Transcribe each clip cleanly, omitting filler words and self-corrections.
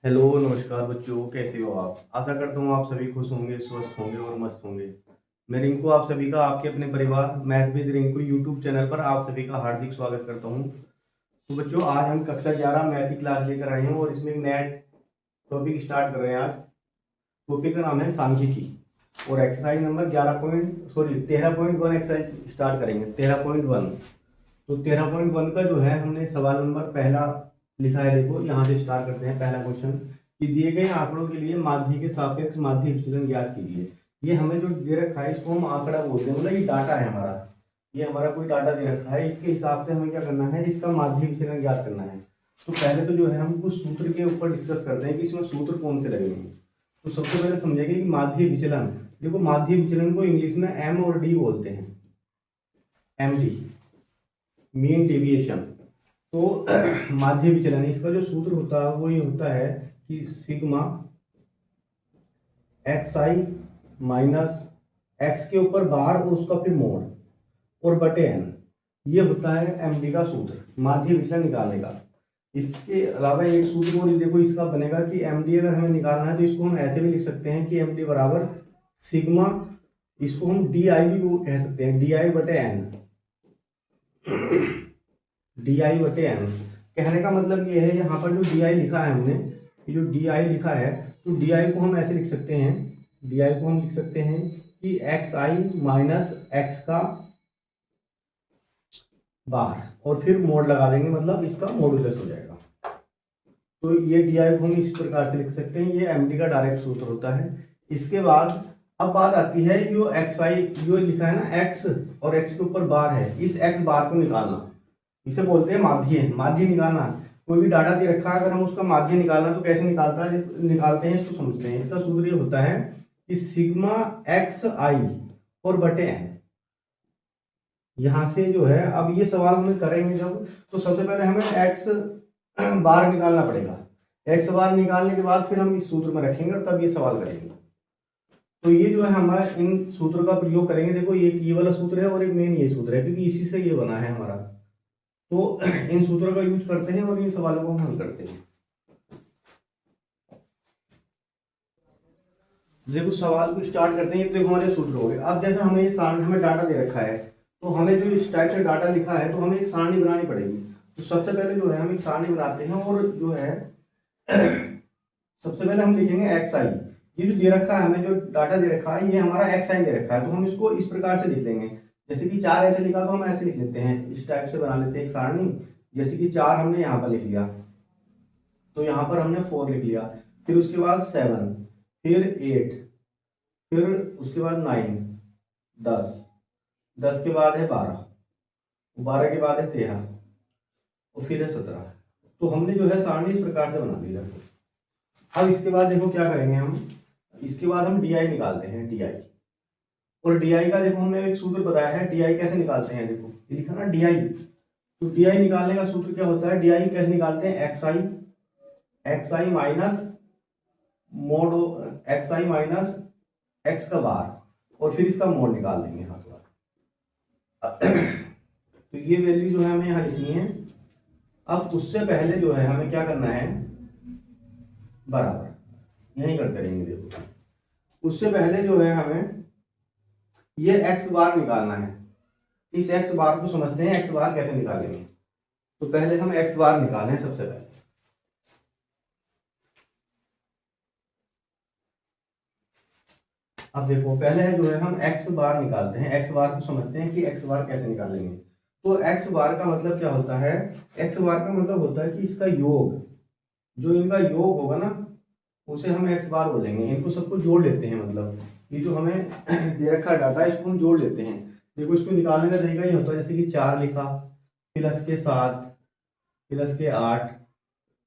Hello नमस्कार बच्चों, कैसे हो आप। आशा करता हूँ आप सभी खुश होंगे, स्वस्थ होंगे और मस्त होंगे। मैं रिंकू आप सभी का आपके अपने परिवार math with Rinku YouTube channel पर आप सभी का हार्दिक स्वागत करता हूँ। तो बच्चों, आज हम कक्षा 11 मैथ की क्लास लेकर आए हैं और इसमें एक नया टॉपिक स्टार्ट कर रहे हैं। आज टॉपिक का नाम है सांख्यिकी और एक्सरसाइज नंबर 13.1 एक्सरसाइज स्टार्ट करेंगे। 13.1 तो 13.1 का जो है हमने सवाल नंबर पहला लिखा है। देखो यहाँ से स्टार्ट करते हैं। पहला क्वेश्चन कि दिए गए आंकड़ों के लिए माध्य के सापेक्ष माध्य विचलन ज्ञात कीजिए। ये हमें जो दे रखा है इसको हम आंकड़ा बोलते हैं, मतलब ये डाटा है हमारा। ये हमारा कोई डाटा दे रखा है, इसके हिसाब से हमें क्या करना है, इसका माध्य विचलन ज्ञात करना है। तो पहले तो जो है हम कुछ सूत्र के ऊपर डिस्कस करते हैं कि इसमें सूत्र कौन से लगेंगे। तो सबसे पहले समझेंगे कि माध्य विचलन। देखो, माध्य विचलन को इंग्लिश में एम और डी बोलते हैं। M D mean deviation. तो माध्य विचलन इसका जो सूत्र होता है वो ये होता है कि सिग्मा एक्स आई माइनस एक्स के ऊपर बार और उसका फिर मोड और बटे एन। ये होता है एमडी का सूत्र माध्य विचलन निकालने का। इसके अलावा एक सूत्र और देखो इसका बनेगा कि एमडी अगर हमें निकालना है तो इसको हम ऐसे भी लिख सकते हैं कि एमडी बराबर सिग्मा, इसको हम डी आई भी कह सकते हैं, डी आई बटे एन। डी आई बटे एन कहने का मतलब ये है, यहाँ पर जो डी आई लिखा है हमने, ये जो डी आई लिखा है, तो डी आई को हम ऐसे लिख सकते हैं, डी आई को हम लिख सकते हैं कि एक्स आई माइनस एक्स का बार और फिर मोड लगा देंगे, मतलब इसका मॉडुलस हो जाएगा। तो ये डी आई को हम इस प्रकार से लिख सकते हैं। ये एमडी का डायरेक्ट सूत्र होता है। इसके बाद अब बात आती है, जो एक्स आई जो लिखा है ना, एक्स और एक्स के ऊपर बार है, इस एक्स बार को निकालना, इसे बोलते हैं माध्य। माध्य निकालना, कोई भी डाटा दे रखा है, अगर हम उसका माध्य निकालना तो कैसे निकालते हैं इसको समझते हैं। इसका सूत्र ये होता है कि सिग्मा एक्स आई और बटे एन। यहां से जो है, अब ये सवाल हमें करेंगे जब, तो सबसे पहले हमें एक्स बार निकालना पड़ेगा। एक्स बार निकालने के बाद फिर हम इस सूत्र में रखेंगे और तब ये सवाल करेंगे। तो ये जो है हमारा इन सूत्रों का प्रयोग करेंगे। देखो, एक ये वाला सूत्र है और एक मेन ये सूत्र है, क्योंकि इसी से ये बना है हमारा। तो इन सूत्रों का यूज करते हैं और इन सवालों को हम हल करते हैं। देखो, सवाल को स्टार्ट करते हैं। देखो, हमारे सूत्र हो गए। अब जैसे हमें ये सारणी, हमें डाटा दे रखा है, तो हमें जो इस टाइप से डाटा लिखा है तो हमें एक सारणी बनानी पड़ेगी। तो सबसे पहले जो है हम एक सारणी बनाते हैं और जो है सबसे पहले हम लिखेंगे एक्स आई। ये जो दे रखा है, हमें जो डाटा दे रखा है, ये हमारा एक्स आई दे रखा है, तो हम इसको इस प्रकार से लिख लेंगे। जैसे कि 4 ऐसे लिखा तो हम ऐसे लिख लेते हैं, इस टाइप से बना लेते हैं एक सारणी। जैसे कि 4 हमने यहाँ पर लिख लिया, तो यहाँ पर हमने 4 लिख लिया, फिर उसके बाद 7, फिर 8, फिर उसके बाद 9, 10, 10 के बाद है 12, 12 के बाद है 13 और फिर है 17। तो हमने जो है सारणी इस प्रकार से बना ली है। अब इसके बाद देखो क्या करेंगे हम, इसके बाद हम डी आई निकालते हैं, डी आई। और डी आई का देखो हमने एक सूत्र बताया है, डी आई कैसे निकालते हैं। देखो ये लिखा ना डी आई, तो डी आई निकालने का सूत्र क्या होता है, डी आई कैसे निकालते हैं, एक्स आई माइनस मोड, एक्स आई माइनस एक्स का बार और फिर इसका मोड निकाल देंगे हाथ बार। तो ये वैल्यू जो है हमें यहाँ लिखनी है। अब उससे पहले जो है हमें क्या करना है, बराबर यही करते रहेंगे। देखो, उससे पहले जो है हमें ये एक्स बार निकालना है। इस एक्स बार को समझते हैं, एक्स बार कैसे निकालेंगे। तो पहले हम एक्स बार निकालें सबसे पहले। अब देखो, पहले है जो है हम एक्स बार निकालते हैं। एक्स बार को समझते हैं कि एक्स बार कैसे निकालेंगे। तो एक्स बार का मतलब क्या होता है, एक्स बार का मतलब होता है कि इसका योग, जो इनका योग होगा ना, उसे हम एक्स बार बोलेंगे। इनको सबको जोड़ लेते हैं, मतलब ये जो हमें दे रखा डाटा है इसको हम जोड़ लेते हैं। देखो, इसको निकालने का तरीका ये होता है, जैसे कि 4 लिखा, प्लस के 7, प्लस के 8,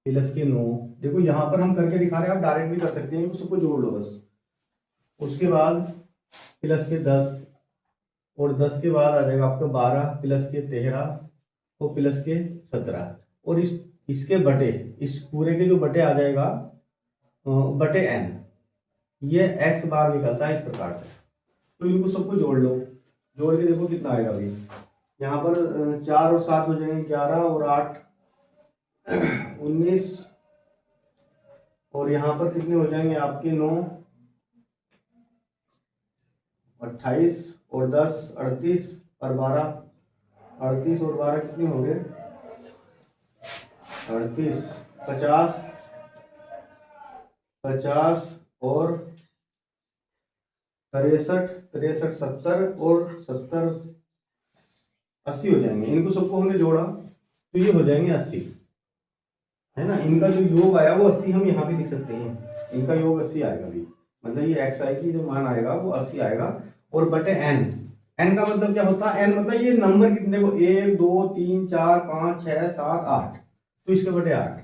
प्लस के 9। देखो यहाँ पर हम करके दिखा रहे हैं, आप डायरेक्ट भी कर सकते हैं, इनको सबको जोड़ लो बस। उसके बाद प्लस के 10 और 10 के बाद आ जाएगा आपका 12, प्लस के 13 और प्लस के 17 और इसके बटे, इस पूरे के जो बटे आ जाएगा बटे एन। ये एक्स बार निकलता है इस प्रकार से। तो इनको सबको जोड़ लो, जोड़ के देखो कितना आएगा। अभी यहाँ पर 4 और 7 हो जाएंगे 11 और 8 19 और यहाँ पर कितने हो जाएंगे आपके 9, 28 और 10 38 और 12, 38 और 12 कितने हो गए 38, 50, 50 और 63, 63 70 और 70 80 हो जाएंगे। इनको सबको हमने जोड़ा तो ये हो जाएंगे 80, है ना। इनका जो योग आया वो 80 हम यहाँ पे लिख सकते हैं, इनका योग 80 आएगा भी, मतलब ये एक्स आई की जो मान आएगा वो 80 आएगा। और बटे एन, एन का मतलब क्या होता है, एन मतलब ये नंबर कितने को 1 2 3 4 5 6 7 8, तो इसके बटे 8,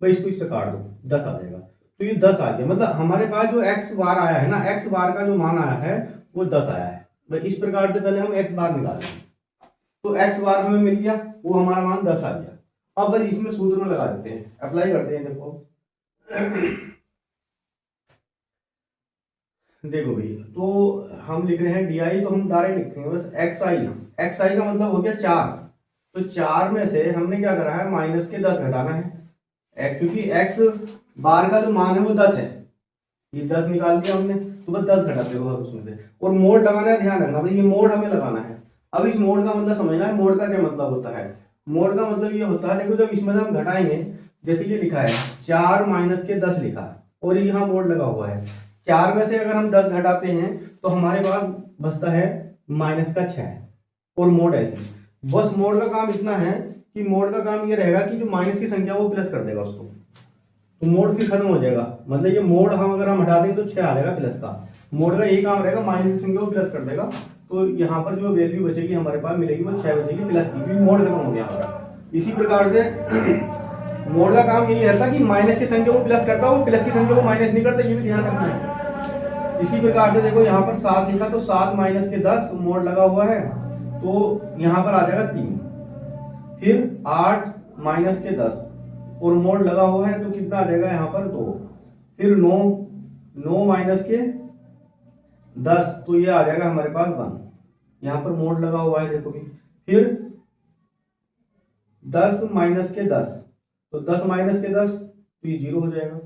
भाई इसको इससे काट दो 10 आ जाएगा। तो ये 10 आ गया, मतलब हमारे पास जो एक्स बार आया है ना, एक्स बार का जो मान आया है वो 10 आया है। भाई इस प्रकार से पहले हम एक्स बार निकालेंगे, तो एक्स बार हमें मिल गया, वो हमारा मान 10 आ गया। अब बस इसमें सूत्र में लगा देते हैं, अप्लाई करते हैं। देखो भाई, तो हम लिख रहे हैं डी आई, तो हम डायरेक्ट लिखेंगे बस एक्स आई। एक्स आई का मतलब हो गया 4, तो 4 में से हमने क्या करा है माइनस के 10 घटाना है, क्योंकि एक्स बार का जो मान है वो 10 है, ये 10 निकाल दिया हमने, तो बस 10 घटाते हो उसमें से। और मोड लगाना है, ध्यान रखना भाई ये मोड हमें लगाना है। अब इस मोड का मतलब समझना है, मोड का क्या मतलब होता है। मोड का मतलब ये होता है, देखो जब इसमें से हम घटाएंगे, जैसे ये लिखा है 4 माइनस के 10 लिखा है और यहाँ मोड लगा हुआ है, 4 में से अगर हम 10 घटाते हैं तो हमारे पास बचता है माइनस का 6, और मोड ऐसे। बस मोड का काम इतना है कि मोड का काम ये रहेगा कि जो माइनस की संख्या वो प्लस कर देगा उसको, तो मोड फिर खत्म हो जाएगा। मतलब ये मोड हम अगर हम हटा देंगे तो 6 आ जाएगा प्लस का। मोड का यही काम रहेगा, माइनस की संख्या को प्लस कर देगा, तो यहाँ पर जो वैल्यू बचेगी हमारे पास मिलेगी वो 6 बचेगी प्लस की, क्योंकि मोड खत्म हो गया हमारा। इसी प्रकार से मोड का काम यही रहता कि माइनस की संख्या को प्लस करता हो, प्लस की संख्या को माइनस नहीं करता, ये भी ध्यान रखना है। इसी प्रकार से देखो यहाँ पर 7 लिखा, तो 7 माइनस के 10 मोड लगा हुआ है, तो यहाँ पर आ जाएगा 3। फिर 8 माइनस के 10 और मोड लगा हुआ है, तो कितना आ जाएगा यहाँ पर 2। फिर 9 माइनस के 10, तो ये आ जाएगा हमारे पास 1, यहाँ पर मोड लगा हुआ है देखो भी। फिर 10 माइनस के 10, तो 10 माइनस के 10 तो ये 0 हो जाएगा।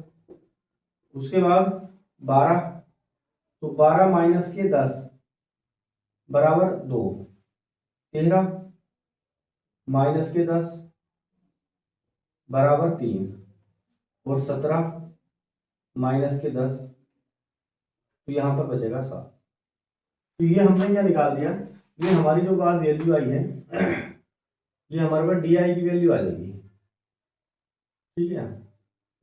उसके बाद 12, तो 12 माइनस के 10 बराबर 2। 13 माइनस के 10 बराबर 3, और 17 माइनस के 10, तो यहाँ पर बचेगा 7। तो ये हमने क्या निकाल दिया, ये हमारी जो बात वैल्यू आई है ये हमारे पास डी आई की वैल्यू आ जाएगी, ठीक है।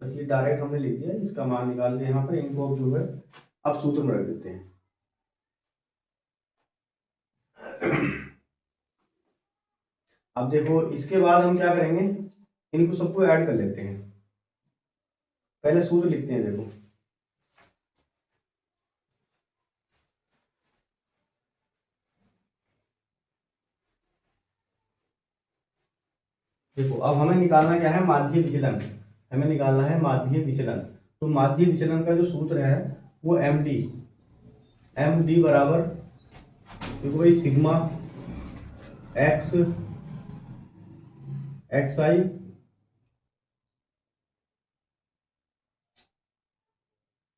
बस ये डायरेक्ट हमने लिख दिया, इसका मान निकाल दिया यहाँ पर। इनको जो है अब सूत्र में रख देते हैं। अब देखो इसके बाद हम क्या करेंगे, इनको सबको ऐड कर लेते हैं। पहले सूत्र लिखते हैं, देखो अब हमें निकालना क्या है, माध्य विचलन। हमें निकालना है माध्य विचलन। तो माध्य विचलन का जो सूत्र है वो एम डी बराबर, देखो भाई सिग्मा एक्स आई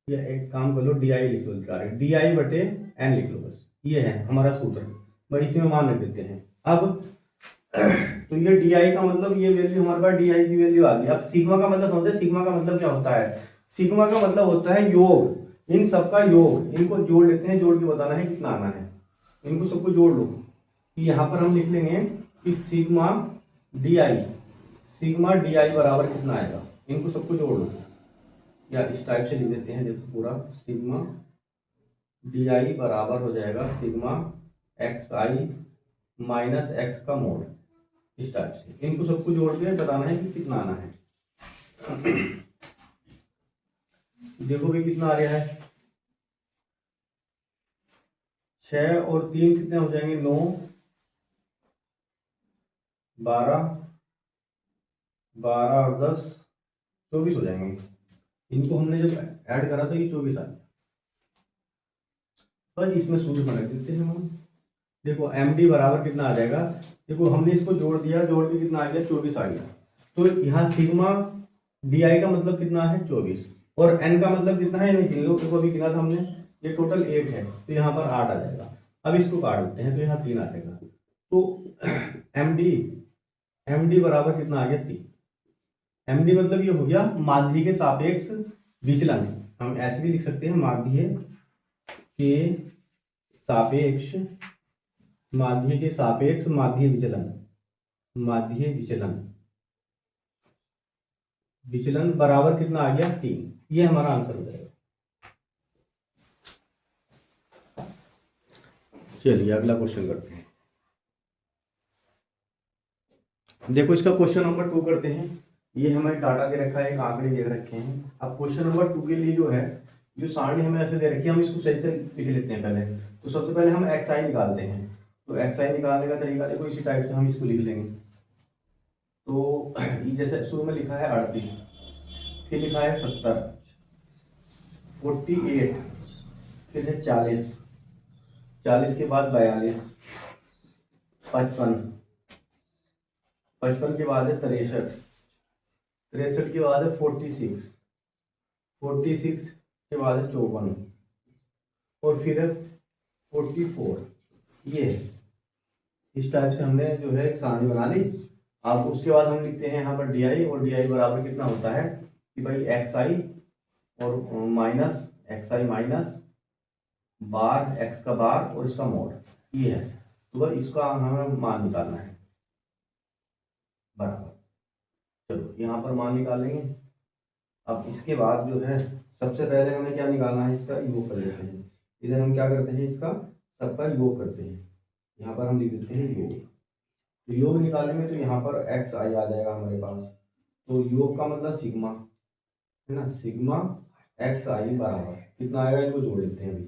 या एक काम कर लो डी आई लिख लो, डी आई बटे एन लिख लो, बस ये है हमारा सूत्र। भाई इसी में मान रख देते हैं। अब तो ये डी आई का मतलब ये वैल्यू हमारे पास डी आई की वैल्यू आ गई। अब सिग्मा का मतलब समझे, सिग्मा का मतलब क्या होता है, सिग्मा का मतलब होता है योग, इन सबका योग। इनको जोड़ लेते हैं, जोड़ के बताना है कितना आना है। इनको सबको जोड़ लो, यहाँ पर हम लिख लेंगे कि सिग्मा डी आई बराबर कितना आएगा। इनको सबको जोड़ लो, या इस टाइप से लिख देते हैं, देखो पूरा सिग्मा डी आई बराबर हो जाएगा सिग्मा एक्स आई माइनस एक्स का मोड, इस टाइप से। इनको सबको जोड़ के बताना है कि कितना आना है। देखो भी कितना आ रहा है, 6 और 3 कितने हो जाएंगे, 9 12 और 10 24 हो जाएंगे। इनको हमने जब ऐड करा तो ये 24 आ गया। बस इसमें सूत्र बना देते हैं हम। देखो एम डी बराबर कितना आ जाएगा, देखो हमने इसको जोड़ दिया, जोड़ के कितना आ गया 24 आ गया। तो यहाँ सिग्मा डी आई का मतलब कितना है 24, और n का मतलब कितना है, गिन लो, तो अभी गिना था हमने, ये टोटल 8 है, तो यहाँ पर 8 आ जाएगा। अब इसको काट देते हैं, तो यहाँ 3 आ जाएगा। तो एम डी बराबर कितना आ गया, 3। एम डी मतलब ये हो गया माध्य के सापेक्ष विचलन। हम ऐसे भी लिख सकते हैं, माध्य के सापेक्ष, माध्य के सापेक्ष माध्य विचलन, माध्य विचलन, विचलन बराबर कितना आ गया, 3। ये हमारा आंसर हो जाएगा। चलिए अगला क्वेश्चन करते हैं। देखो इसका क्वेश्चन नंबर 2 करते हैं। ये हमें डाटा दे रखा है, एक आंकड़े दे रखे हैं। अब क्वेश्चन नंबर 2 के लिए जो है, जो सारणी हमें ऐसे दे रखी है, हम इसको सही से लिख लेते हैं पहले। तो सबसे पहले हम एक्स आई निकालते हैं। तो एक्स आई निकालने का तरीका देखो, इसी टाइप से हम इसको लिख लेंगे। तो जैसे शुरू में लिखा है 38, फिर लिखा है 70, 48, फिर है 40, 40 के बाद 42, 55, 55 के बाद है 63, 63 के बाद है 46, 46 के बाद है 54, और फिर है 44। ये इस टाइप से हमने जो है एक सारणी बना ली। अब उसके बाद हम लिखते हैं यहाँ पर डी आई, और डी आई बराबर कितना होता है कि भाई एक्स आई और माइनस एक्स आई माइनस बार, एक्स का बार और इसका मोड, ये है। तो बस इसका हमें मान निकालना है बराबर। चलो यहाँ पर मान निकालेंगे। अब इसके बाद जो है सबसे पहले हमें क्या निकालना है, इसका योग कर लेते हैं। इधर हम क्या करते हैं, इसका सबका योग करते हैं। यहाँ पर हम लिख देते हैं योग। तो योग निकालेंगे तो यहाँ पर एक्स आई आ जाएगा हमारे पास। तो योग का मतलब सिग्मा है ना, सिग्मा एक्स आई बराबर कितना आएगा, इनको जोड़ लेते हैं अभी।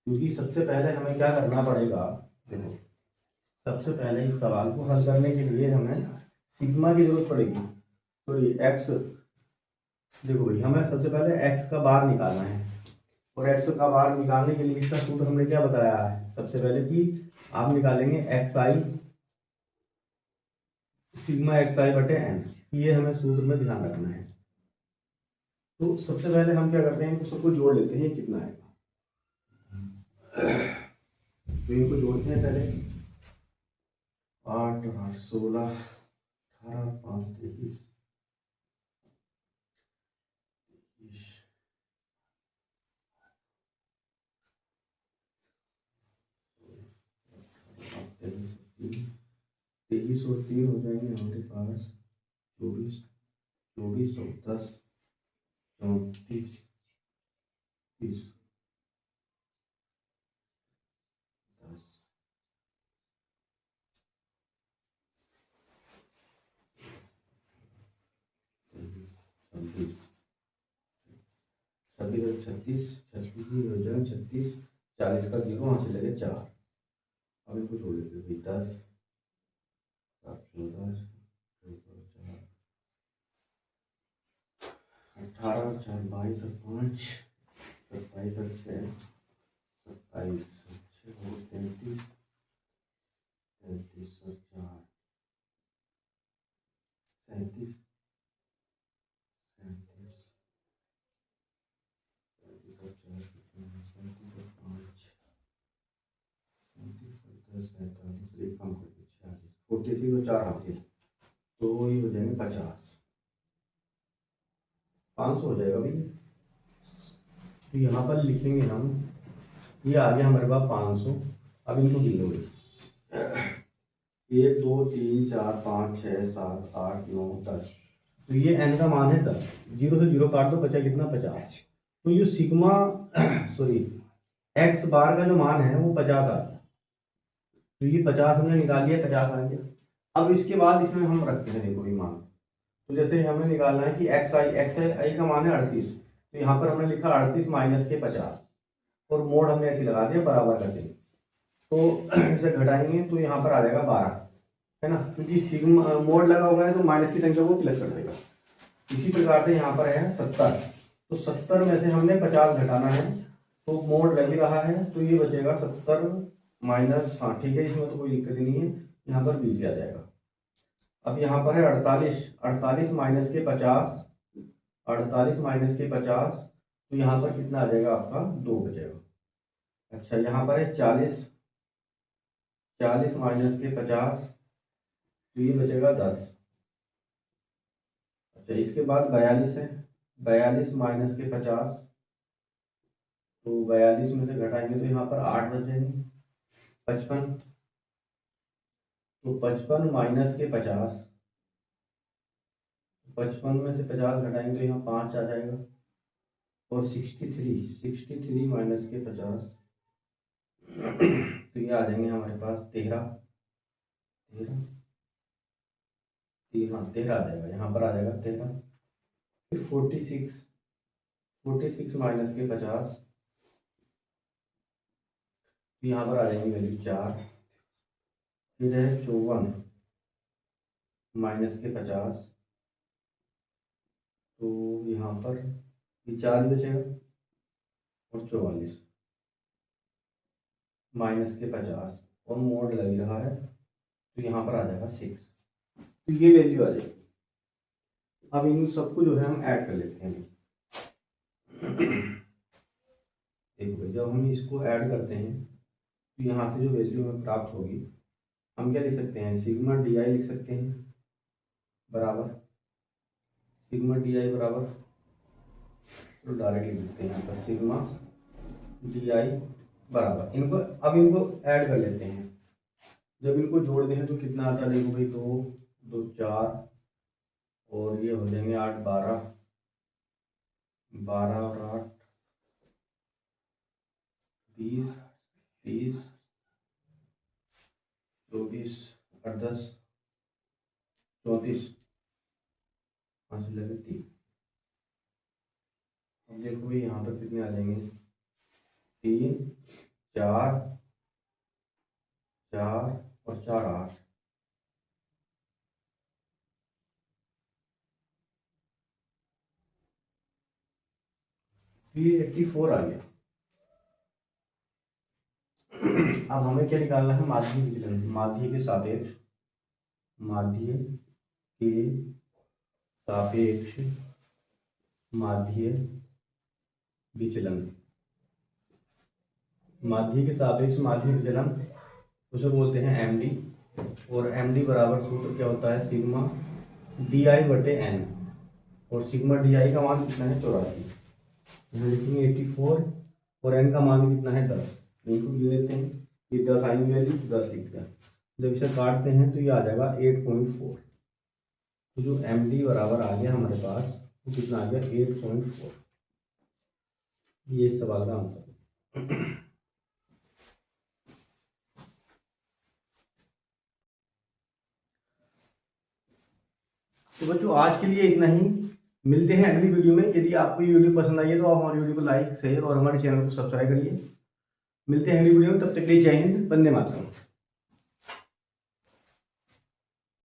क्योंकि सबसे पहले हमें क्या करना पड़ेगा, देखो सबसे पहले इस सवाल को हल करने के लिए हमें सिग्मा की जरूरत पड़ेगी। तो ये एक्स, देखो भाई हमें सबसे पहले एक्स का बार निकालना है, और एक्स का बार निकालने के लिए इसका सूत्र हमने क्या बताया है सबसे पहले, कि आप निकालेंगे एक्स आई सिग्मा एक्स आई बटे एन। ये हमें सूत्र में ध्यान रखना है। तो सबसे पहले हम क्या करते हैं, सबको जोड़ लेते हैं, कितना आएगा। तो इनको जोड़ते हैं पहले, 8 8 16 18 5 23 23 और 3 हो जाएंगे हमारे पास 24, 24 और 10 34 30 10 36 36 हो जाए 36, 40 का 0 वहाँ चले गए 4। अब इनको जोड़ लेते हैं 10 14 18 4 22 और 5 27 और 6 27 और 33 33 और 4 37 46 और 4 हासिल, तो ये हो जाएंगे 50, 500 हो जाएगा भैया। तो यहाँ पर लिखेंगे हम, ये आ गया हमारे पास 500। अब इनको गिन लो, 1 2 3 4 5 6 7 8 9 10। तो ये एन का मान है 10, 0 से 0 काट दो, बचा कितना 50। तो ये सिग्मा सॉरी एक्स बार का जो मान है वो 50 आ गया। तो ये 50 हमने निकाल लिया, 50 आ गया। अब इसके बाद इसमें हम रखते हैं देखो ये मान। तो जैसे हमें निकालना है कि एक्स आई का मान है 38, तो यहाँ पर हमने लिखा 38 माइनस के 50, और मोड हमने ऐसे लगा दिया बराबर करके। तो इसे घटाएंगे तो यहाँ पर आ जाएगा 12, है ना, क्योंकि सिग्मा मोड लगा हुआ है तो माइनस की संख्या को प्लस कर देगा। इसी प्रकार से यहाँ पर है 70, तो 70 में से हमने 50 घटाना है, तो मोड लग ही रहा है, तो ये बचेगा 70 माइनस, हाँ ठीक है, इसमें तो कोई दिक्कत ही नहीं है, यहाँ पर 20 आ जाएगा। अब यहाँ पर है 48, 48 माइनस के 50, 48 माइनस के 50, तो यहाँ पर कितना आ जाएगा आपका 2 बचेगा। अच्छा यहाँ पर है 40, 40 माइनस के 50, तो ये बचेगा 10। अच्छा इसके बाद 42 है, 42 माइनस के 50, तो 42 में से घटाएंगे तो यहाँ पर 8 बचेंगे। 55, तो 55 माइनस के 50, 55 में से 50 घटाएंगे तो यहाँ 5 आ जाएगा। और 63, 63 माइनस के 50, तो ये आ जाएंगे हमारे पास 13, 13, 13 आ जाएगा, यहाँ पर आ जाएगा 13। फिर 46, 46 माइनस के 50, तो यहाँ पर आ जाएंगे वैल्यू 4। फिर है 54 माइनस के 50, तो यहाँ पर ये 4 ही बचेगा। और 44 माइनस के 50 और मोड लग रहा है, तो यहाँ पर आ जाएगा 6। तो ये वैल्यू आ जाएगी। अब इन सबको जो है हम ऐड कर लेते हैं। देखो जब हम इसको ऐड करते हैं तो यहाँ से जो वैल्यू हमें प्राप्त होगी, हम क्या लिख सकते हैं, सिग्मा डी आई लिख सकते हैं बराबर, सिग्मा डी आई बराबर, तो डायरेक्टली लिखते हैं यहाँ पर सिग्मा डी आई बराबर, इनको अब इनको ऐड कर लेते हैं। जब इनको जोड़ते हैं तो कितना आता है, देखो भाई 2 2 4 और ये हो जाएंगे 8 12, 12 और 8 20 30 24 8 10 34, 5 लगे 3। अब देखो भाई यहाँ पर कितने आ जाएंगे, 3 4 4 और 4 8, ये 84 आ गया। अब हमें क्या निकालना है, माध्य विचलन, माध्य के सापेक्ष, माध्य के सापेक्ष माध्य विचलन, माध्य के सापेक्ष माध्य विचलन उसे बोलते हैं एमडी। और एमडी बराबर सूत्र क्या होता है, सिग्मा डी आई बटे एन, और सिग्मा डी आई का मान कितना है 84, यहाँ लिखेंगे 84 और एन का मान कितना है 10, इनको गिन लेते हैं, ये 10 आएंगे वैल्यू तो 10 लिख दिया। जब इसे काटते हैं तो ये आ जाएगा 8.4, तो जो एम डी बराबर आ गया हमारे पास वो कितना आ गया 8.4, ये इस सवाल का आंसर है। तो बच्चों आज के लिए इतना ही, मिलते हैं अगली वीडियो में। यदि आपको ये वीडियो पसंद आई है तो आप हमारी वीडियो को लाइक शेयर और हमारे चैनल को सब्सक्राइब करिए। मिलते हैं अगली वीडियो में, तब तक के लिए जय हिंद, वंदे मातरम।